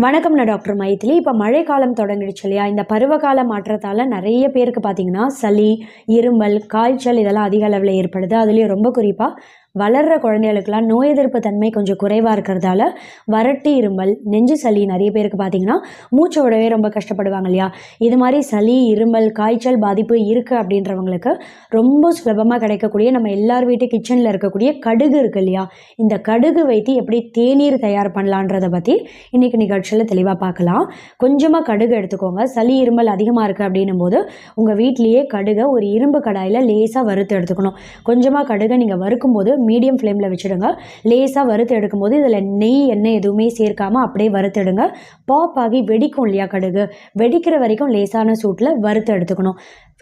வணக்கம். நான் டாக்டர் மைதிலி. இப்போ மழைக்காலம் தொடங்கிடுச்சு இல்லையா? இந்த பருவகால மாற்றத்தால் நிறைய பேருக்கு பார்த்தீங்கன்னா சளி, இருமல், காய்ச்சல் இதெல்லாம் அதிக அளவில் ஏற்படுது. அதுலேயும் ரொம்ப குறிப்பாக வளர்கிற குழந்தைகளுக்கெல்லாம் நோய் எதிர்ப்பு தன்மை கொஞ்சம் குறைவாக இருக்கிறதால வறட்டு இருமல், நெஞ்சு சளி நிறைய பேருக்கு பார்த்தீங்கன்னா மூச்சு விடவே ரொம்ப கஷ்டப்படுவாங்க இல்லையா? இது மாதிரி சளி, இருமல், காய்ச்சல் பாதிப்பு இருக்குது அப்படின்றவங்களுக்கு ரொம்ப சுலபமாக கிடைக்கக்கூடிய நம்ம எல்லார் வீட்டு கிச்சனில் இருக்கக்கூடிய கடுகு இருக்குது இல்லையா? இந்த கடுகு வைத்து எப்படி தேநீர் தயார் பண்ணலான்றதை பற்றி இன்றைக்கி நிகழ்ச்சியில் தெளிவாக பார்க்கலாம். கொஞ்சமாக கடுகு எடுத்துக்கோங்க. சளி, இருமல் அதிகமாக இருக்குது அப்படின்னும் போது உங்கள் வீட்டிலேயே கடுகை ஒரு இரும்பு கடாயில் லேசாக வறுத்து எடுத்துக்கணும். கொஞ்சமாக கடுகை நீங்கள் வறுக்கும்போது மீடியம் ஃப்ளேமில் வச்சுடுங்க. லேசாக வறுத்து எடுக்கும்போது இதில் நெய், எண்ணெய் எதுவுமே சேர்க்காமல் அப்படியே வறுத்துடுங்க. பாப் ஆகி வெடிக்கும் இல்லையா கடுகு, வெடிக்கிற வரைக்கும் லேசான சூட்டில் வறுத்து எடுத்துக்கணும்.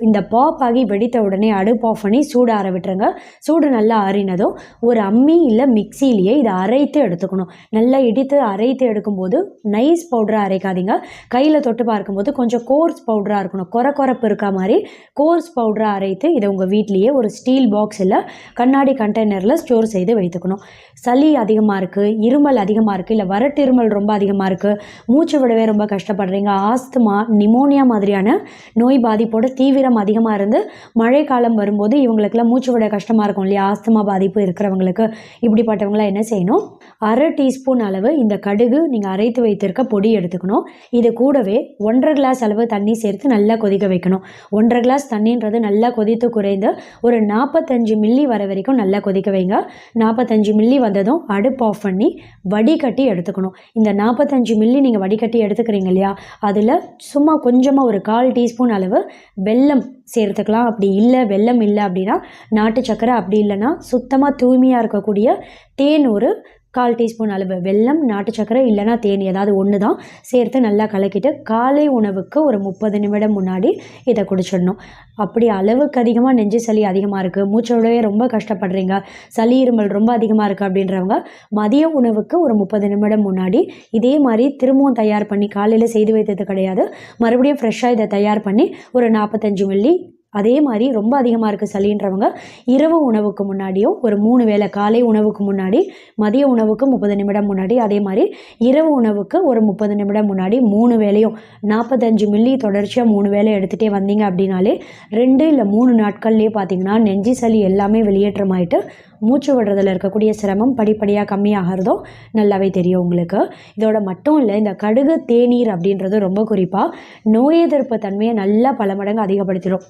இந்த பாப் ஆகி வெடித்த உடனே அடுப்பு ஆஃப் பண்ணி சூடு ஆற விட்டுருங்க. சூடு நல்லா ஆறினதும் ஒரு அம்மி இல்லை மிக்சியிலேயே இதை அரைத்து எடுத்துக்கணும். நல்லா இடித்து அரைத்து எடுக்கும்போது நைஸ் பவுடராக அரைக்காதீங்க. கையில் தொட்டு பார்க்கும்போது கொஞ்சம் கோர்ஸ் பவுடராக இருக்கணும். குறப்பு இருக்கா மாதிரி கோர்ஸ் பவுடராக அரைத்து இதை உங்கள் வீட்லேயே ஒரு ஸ்டீல் பாக்ஸ் இல்லை கண்ணாடி கண்டெய்னரில் ஸ்டோர் செய்து வைத்துக்கணும். சளி அதிகமாக இருக்குது, இருமல் அதிகமாக இருக்குது, இல்லை வறட்டு இருமல் ரொம்ப அதிகமாக இருக்குது, மூச்சு விடவே ரொம்ப கஷ்டப்படுறீங்க, ஆஸ்துமா, நிமோனியா மாதிரியான நோய் பாதிப்போட தீவிரம் அதிகமாக இருந்து மழைக்காலம் வரும்போது இவங்களுக்குலாம் மூச்சு விட கஷ்டமாக இருக்கும் இல்லையா? ஆஸ்துமா பாதிப்பு இருக்கிறவங்களுக்கு இப்படிப்பட்டவங்களாம் என்ன செய்யணும்? அரை டீஸ்பூன் அளவு இந்த கடுகு நீங்கள் அரைத்து வைத்திருக்க பொடி எடுத்துக்கணும். இது கூடவே 1.5 கிளாஸ் அளவு தண்ணி சேர்த்து நல்லா கொதிக்க வைக்கணும். 1.5 கிளாஸ் தண்ணின்றது நல்லா கொதித்து குறைந்து ஒரு 45 மில்லி வர வரைக்கும் நல்லா கொதிக்க வைங்க. 45 மில்லி வந்ததும் அடுப்பு ஆஃப் பண்ணி வடிகட்டி எடுத்துக்கணும். இந்த 45 மில்லி நீங்கள் வடிகட்டி எடுத்துக்கிறீங்க இல்லையா? அதில் சும்மா கொஞ்சமாக ஒரு 1/4 டீஸ்பூன் அளவு வெல்லம் சேர்த்துக்கலாம். அப்படி இல்லை, வெல்லம் இல்லை அப்படின்னா நாட்டு சக்கரை, அப்படி இல்லைன்னா சுத்தமாக தூய்மையாக இருக்கக்கூடிய தேன் ஒரு 1/4 டீஸ்பூன் அளவு, வெல்லம், நாட்டு சக்கரை இல்லைனா தேன் ஏதாவது ஒன்று தான் சேர்த்து நல்லா கலக்கிட்டு காலை உணவுக்கு ஒரு 30 நிமிடம் முன்னாடி இதை குடிச்சிடணும். அப்படி அளவுக்கு அதிகமாக நெஞ்சு சளி அதிகமாக இருக்குது, மூச்சோடவே ரொம்ப கஷ்டப்படுறீங்க, சளி இருமல் ரொம்ப அதிகமாக இருக்குது அப்படின்றவங்க மதிய உணவுக்கு ஒரு 30 நிமிடம் முன்னாடி இதே மாதிரி திரும்பவும் தயார் பண்ணி, காலையில் செய்து வைத்தது கிடையாது, மறுபடியும் ஃப்ரெஷ்ஷாக இதை தயார் பண்ணி ஒரு 45 மில்லி அதே மாதிரி ரொம்ப அதிகமாக இருக்குது சளின்றவங்க இரவு உணவுக்கு முன்னாடியும் ஒரு 3 வேளை, காலை உணவுக்கு முன்னாடி, மதிய உணவுக்கு 30 நிமிடம் முன்னாடி, அதே மாதிரி இரவு உணவுக்கு ஒரு 30 நிமிடம் முன்னாடி 3 வேளையும் 45 மில்லி தொடர்ச்சியாக 3 வேளை எடுத்துகிட்டே வந்தீங்க அப்படின்னாலே 2 இல்லை 3 நாட்கள்லேயே பார்த்தீங்கன்னா நெஞ்சு சளி எல்லாமே வெளியேற்றமாயிட்டு மூச்சு விடுறதுல இருக்கக்கூடிய சிரமம் படிப்படியாக கம்மியாகிறதும் நல்லாவே தெரியும் உங்களுக்கு. இதோட மட்டும் இல்லை, இந்த கடுகு தேநீர் அப்படின்றது ரொம்ப குறிப்பாக நோய் எதிர்ப்பு தன்மையை நல்லா பல மடங்கு அதிகப்படுத்திடும்.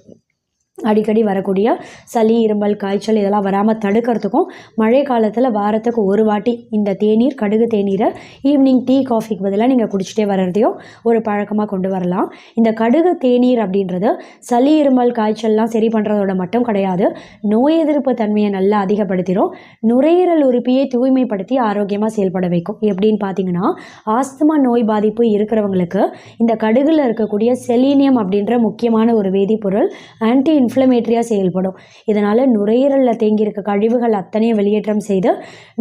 அடிக்கடி வரக்கூடிய சளி, இருமல், காய்ச்சல் இதெல்லாம் வராமல் தடுக்கிறதுக்கும் மழை காலத்தில் வாரத்துக்கு ஒரு வாட்டி இந்த தேநீர், கடுகு தேநீரை ஈவினிங் டீ, காஃபிக்கு பதிலாக நீங்கள் குடிச்சிட்டே வர்றதையும் ஒரு பழக்கமாக கொண்டு வரலாம். இந்த கடுகு தேநீர் அப்படின்றது சளி, இருமல், காய்ச்சல்லாம் சரி பண்ணுறதோட மட்டும் கிடையாது, நோய் எதிர்ப்பு தன்மையை நல்லா அதிகப்படுத்திடும். நுரையீரல் உறுப்பியை தூய்மைப்படுத்தி ஆரோக்கியமாக செயல்பட வைக்கும். எப்படின்னு பார்த்தீங்கன்னா, ஆஸ்துமா நோய் பாதிப்பு இருக்கிறவங்களுக்கு இந்த கடுகில் இருக்கக்கூடிய செலீனியம் அப்படின்ற முக்கியமான ஒரு வேதிப்பொருள் ஆன்டி இன்ஃப்ளமேட்டரியாக செயல்படும். இதனால் நுரையீரலில் தேங்கியிருக்க கழிவுகள் அத்தனையும் வெளியேற்றம் செய்து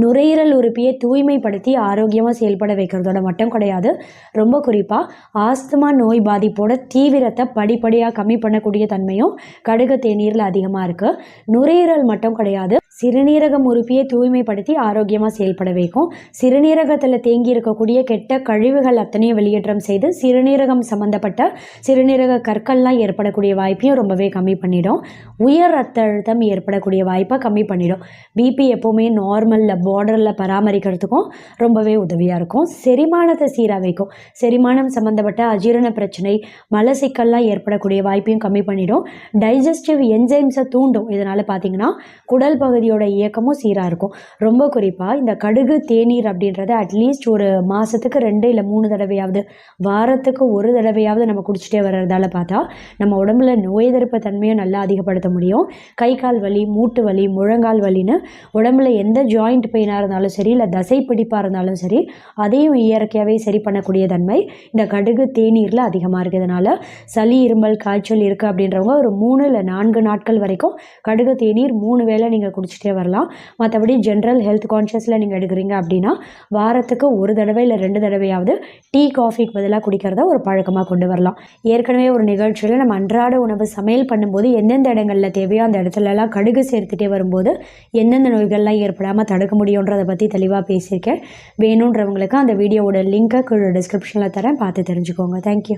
நுரையீரல் உறுப்பியை தூய்மைப்படுத்தி ஆரோக்கியமாக செயல்பட வைக்கிறதோட மட்டும் கிடையாது, ரொம்ப குறிப்பாக ஆஸ்துமா நோய் பாதிப்போட தீவிரத்தை படிப்படியாக கம்மி பண்ணக்கூடிய தன்மையும் கடுகு தேநீரில் அதிகமாக இருக்குது. நுரையீரல் மட்டும் கிடையாது, சிறுநீரகம் உறுப்பியை தூய்மைப்படுத்தி ஆரோக்கியமாக செயல்பட வைக்கும். சிறுநீரகத்தில் தேங்கி இருக்கக்கூடிய கெட்ட கழிவுகள் அத்தனையும் வெளியேற்றம் செய்து சிறுநீரகம் சம்மந்தப்பட்ட சிறுநீரக கற்கள்லாம் ஏற்படக்கூடிய வாய்ப்பையும் ரொம்பவே கம்மி பண்ணிடும். உயர் ரத்த அழுத்தம் ஏற்படக்கூடிய வாய்ப்பை கம்மி பண்ணிடும். பிபி எப்போவுமே நார்மலில் பார்டரில் பராமரிக்கிறதுக்கும் ரொம்பவே உதவியாக இருக்கும். செரிமானத்தை சீராக வைக்கும். செரிமானம் சம்மந்தப்பட்ட அஜீரண பிரச்சனை, மலசிக்கல்லாம் ஏற்படக்கூடிய வாய்ப்பையும் கம்மி பண்ணிடும். டைஜஸ்டிவ் என்சைம்ஸை தூண்டும். இதனால் பார்த்தீங்கன்னா குடல் பகுதியோட இயக்கமும் சீராக இருக்கும். ரொம்ப குறிப்பாக இந்த கடுகு தேநீர் அப்படின்றத அட்லீஸ்ட் ஒரு மாதத்துக்கு 2 இல்லை 3 தடவையாவது, வாரத்துக்கு ஒரு தடவையாவது நம்ம குடிச்சிட்டே வர்றதால பார்த்தா நம்ம உடம்புல நோய் எதிர்ப்பு தன்மையை நல்லா அதிகப்படுத்த முடியும். கை கால் வலி, மூட்டு வலி, முழங்கால் வலின்னு உடம்புல எந்த ஜாயிண்ட் பெயினாக இருந்தாலும் சரி, இல்லை தசை பிடிப்பாக இருந்தாலும் சரி, அதையும் இயற்கையாகவே சரி பண்ணக்கூடிய தன்மை இந்த கடுகு தேநீரில் அதிகமாக இருக்குது. இதனால் சளி, இருமல், காய்ச்சல் இருக்குது அப்படின்றவங்க ஒரு 3 இல்லை 4 நாட்கள் வரைக்கும் கடுகு தேநீர் 3 வேளை நீங்கள் குடிச்சிட்டே குடிச்சிட்டே வரலாம். மற்றபடி ஜென்ரல் ஹெல்த் கான்ஷியஸில் நீங்கள் எடுக்கிறீங்க அப்படின்னா வாரத்துக்கு ஒரு தடவை இல்லை 2 தடவையாவது டீ காஃபிக்கு பதிலாக குடிக்கிறத ஒரு பழக்கமாக கொண்டு வரலாம். ஏற்கனவே ஒரு நிகழ்ச்சியில் நம்ம அன்றாட உணவு சமையல் பண்ணும்போது எந்தெந்த இடங்களில் தேவையோ அந்த இடத்துலலாம் கடுகு சேர்த்துட்டே வரும்போது எந்தெந்த நோய்கள்லாம் ஏற்படாமல் தடுக்க முடியுன்றதை பற்றி தெளிவாக பேசியிருக்கேன். வேணுன்றவங்களுக்கு அந்த வீடியோவோட லிங்கை கீழே டிஸ்கிரிப்ஷனில் தரேன், பார்த்து தெரிஞ்சுக்கோங்க. தேங்க்யூ.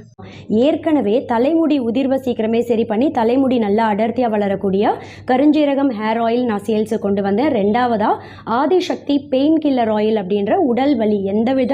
ஏற்கனவே தலைமுடி உதிர்வை சீக்கிரமே சரி பண்ணி தலைமுடி நல்லா அடர்த்தியாக வளரக்கூடிய கருஞ்சீரகம் ஹேர் ஆயில் நான் சேல்ஸு கொண்டு வந்தேன். ரெண்டாவதாக ஆதிசக்தி பெயின் கில்லர் ஆயில் அப்படின்ற உடல் வலி, எந்தவித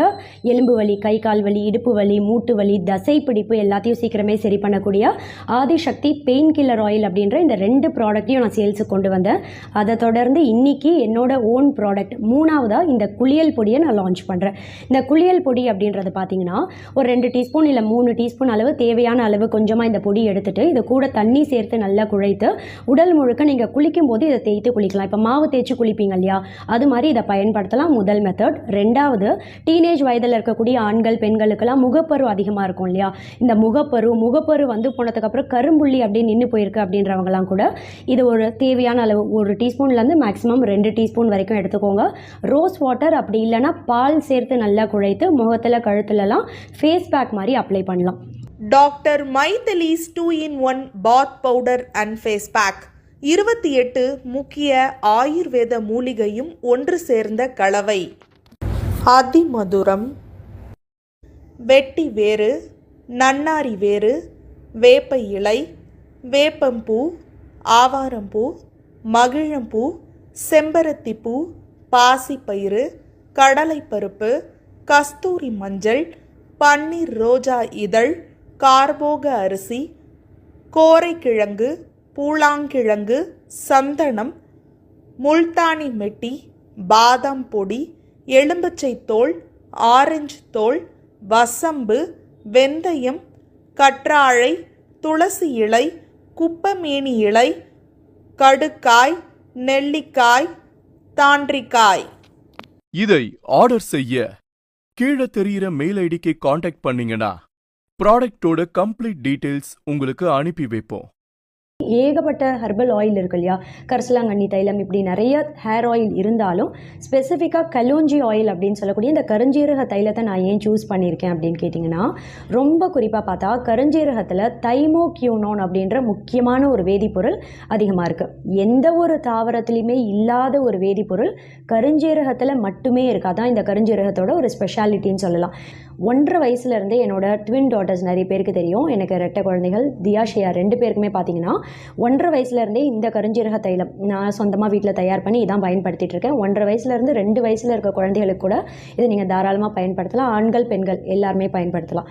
எலும்பு வலி, கை கால் வலி, இடுப்பு வலி, மூட்டு வலி, தசை பிடிப்பு எல்லாத்தையும் சீக்கிரமே சரி பண்ணக்கூடிய ஆதிசக்தி பெயின் கில்லர் ஆயில் அப்படின்ற இந்த 2 ப்ராடக்ட்டையும் நான் சேல்ஸுக்கு கொண்டு வந்தேன். அதை தொடர்ந்து இன்னைக்கு என்னோட ஓன் ப்ராடக்ட் மூணாவதாக இந்த குளியல் பொடியை நான் லான்ச் பண்ணுறேன். இந்த குளியல் பொடி அப்படின்றது பார்த்தீங்கன்னா ஒரு 2 டீஸ்பூன் இல்லை 3 டீஸ்பூன் அளவு தேவையான அளவு கொஞ்சமாக இந்த பொடி எடுத்துட்டு இது கூட தண்ணி சேர்த்து நல்லா குழைத்து உடல் முழுக்க நீங்கள் குளிக்கும் போது இதை தேய்த்து குளிக்கலாம். இப்போ மாவு தேய்ச்சி குளிப்பீங்க இல்லையா, அது மாதிரி இதை பயன்படுத்தலாம். முதல் மெத்தட். ரெண்டாவது, டீனேஜ் வயதில் இருக்கக்கூடிய ஆண்கள் பெண்களுக்கெல்லாம் முகப்பரு அதிகமாக இருக்கும் இல்லையா, இந்த முகப்பரு வந்து போனதுக்கப்புறம் கரும்புள்ளி அப்படியே நின்று போயிருக்கு அப்படின்றவங்கலாம் கூட இது ஒரு தேவையான அளவு 1 டீஸ்பூன்லேருந்து மேக்ஸிமம் 2 டீஸ்பூன் வரைக்கும் எடுத்துக்கோங்க. ரோஸ் வாட்டர் அப்படி இல்லைன்னா பால் சேர்த்து நல்லா குழைத்து முகத்தில் கழுத்துலலாம் ஃபேஸ் பேக் மாதிரி அப்ளை பண்ணலாம். Doctor Mythili's 2-in-1 bath powder and face pack 28 முக்கிய ஆயுர்வேத மூலிகையும் ஒன்று சேர்ந்த கலவை. அதிமதுரம், வெட்டி வேறு, நன்னாரி வேறு, வேப்ப இலை, வேப்பம்பூ, ஆவாரம்பூ, மகிழம்பூ, செம்பருத்திப்பூ, பாசிப்பயிறு, கடலைப்பருப்பு, கஸ்தூரி மஞ்சள், பன்னீர் ரோஜா இதழ், கார்போக அரிசி, கோரைக்கிழங்கு, பூளாங்கிழங்கு, சந்தனம், முல்தானி மெட்டி, பாதாம் பொடி, எலும்பச்சை தோல், ஆரஞ்சு தோல், வசம்பு, வெந்தயம், கற்றாழை, துளசி இலை, குப்பமேனி இலை, கடுக்காய், நெல்லிக்காய், தாண்டிக்காய். இதை ஆர்டர் செய்ய கீழே தெரிகிற மெயில் ஐடிக்கு காண்டாக்ட் பண்ணீங்கன்னா ப்ராடக்டோட கம்ப்ளீட் டீட்டெயில்ஸ் உங்களுக்கு அனுப்பி வைப்போம். ஏகப்பட்ட ஹெர்பல் ஆயில் இருக்கு இல்லையா, கரிசலாங்கண்ணி தைலம், இப்படி நிறைய ஹேர் ஆயில் இருந்தாலும் ஸ்பெசிஃபிக்காக கலோஞ்சி ஆயில் அப்படின்னு சொல்லக்கூடிய இந்த கருஞ்சீரக தைலத்தை நான் ஏன் சூஸ் பண்ணியிருக்கேன் அப்படின்னு கேட்டிங்கன்னா, ரொம்ப குறிப்பாக பார்த்தா கருஞ்சீரகத்தில் தைமோக்யூனோன் அப்படின்ற முக்கியமான ஒரு வேதிப்பொருள் அதிகமாக இருக்குது. எந்த ஒரு தாவரத்துலையுமே இல்லாத ஒரு வேதிப்பொருள் கருஞ்சீரகத்தில் மட்டுமே இருக்குது. அதான் இந்த கருஞ்சீரகத்தோட ஒரு ஸ்பெஷாலிட்டின்னு சொல்லலாம். 1.5 வயசுலேருந்தே என்னோட ட்வின் டாட்டர்ஸ் நிறைய பேருக்கு தெரியும், எனக்கு 2 குழந்தைகள், தியா ஷியா 2 பேருக்குமே பார்த்தீங்கன்னா 1.5 வயசுலேருந்தே இந்த கருஞ்சீரக தைலம் நான் சொந்தமாக வீட்டில் தயார் பண்ணி இதான் பயன்படுத்திட்டு இருக்கேன். 1.5 வயசுலேருந்து 2 வயசில் இருக்க குழந்தைகளுக்கு கூட இதை நீங்கள் தாராளமாக பயன்படுத்தலாம். ஆண்கள் பெண்கள் எல்லாருமே பயன்படுத்தலாம்.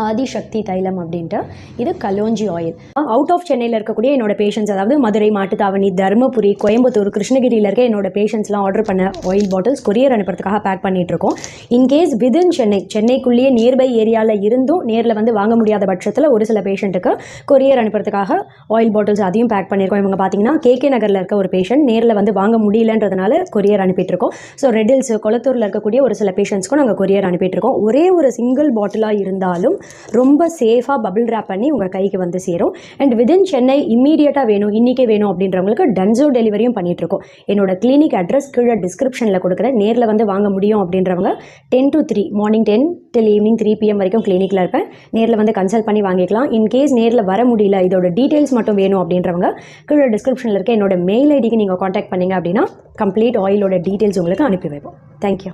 ஆதிசக்தி தைலம் அப்படின்ட்டு இது கலோஞ்சி ஆயில். அவுட் ஆஃப் சென்னையில் இருக்கக்கூடிய என்னோட பேஷண்ட்ஸ், அதாவது மதுரை, மாட்டுத்தாவணி, தருமபுரி, கோயம்புத்தூர், கிருஷ்ணகிரியில் இருக்க என்னோட பேஷண்ட்ஸ்லாம் ஆர்டர் பண்ண ஆயில் பாட்டில்ஸ் கொரியர் அனுப்புறதுக்காக பேக் பண்ணிட்டு இருக்கோம். இன்கேஸ் விதின் சென்னைக்குள்ளேயே நியர்பை ஏரியாவில் இருந்தும் நேரில் வந்து வாங்க முடியாத பட்சத்தில் ஒரு சில பேஷண்ட்டுக்கு கொரியர் அனுப்புறதுக்காக ஆயில் பாட்டில்ஸ் அதையும் பேக் பண்ணியிருக்கோம். இவங்க பார்த்தீங்கன்னா KK நகரில் இருக்க ஒரு பேஷண்ட் நேரில் வந்து வாங்க முடியலன்றதுனால கொரியர் அனுப்பிட்டு இருக்கோம். ஸோ ரெட் ஹில்ஸ், கொளத்தூரில் இருக்கக்கூடிய ஒரு சில பேஷண்ட்ஸ்க்கும் நாங்கள் கொரியர் அனுப்பிட்டு இருக்கோம். ஒரே ஒரு சிங்கிள் பாட்டிலாக இருந்தாலும் ரொம்ப சேஃபாக பபிள் ரேப் பண்ணி உங்கள் கைக்கு வந்து சேரும். அண்ட் விதின் சென்னை இம்மீடியட்டாக வேணும், இன்றைக்கே வேணும் அப்படின்றவங்களுக்கு டன்சோ டெலிவரியும் பண்ணிகிட்ருக்கோம். என்னோட கிளினிக் அட்ரஸ் கீழே டிஸ்கிரிப்ஷனில் கொடுக்குறேன். நேரில் வந்து வாங்க முடியும் அப்படின்றவங்க 10 to 3, morning 10 till evening 3 PM வரைக்கும் கிளினிக்கில் இருப்பேன். நேரில் வந்து கன்சல்ட் பண்ணி வாங்கிக்கலாம். இன்கேஸ் நேரில் வர முடியல, இதோட டீட்டெயில்ஸ் மட்டும் வேணும் அப்படின்றவங்க கீழே டிஸ்கிரிப்ஷனில் இருக்க என்னோட மெயில் ஐடிக்கு நீங்கள் காண்டாக்ட் பண்ணிங்க அப்படின்னா கம்ப்ளீட் ஆயிலோட டீட்டெயில்ஸ் உங்களுக்கு அனுப்பி வைப்போம். தேங்க்யூ.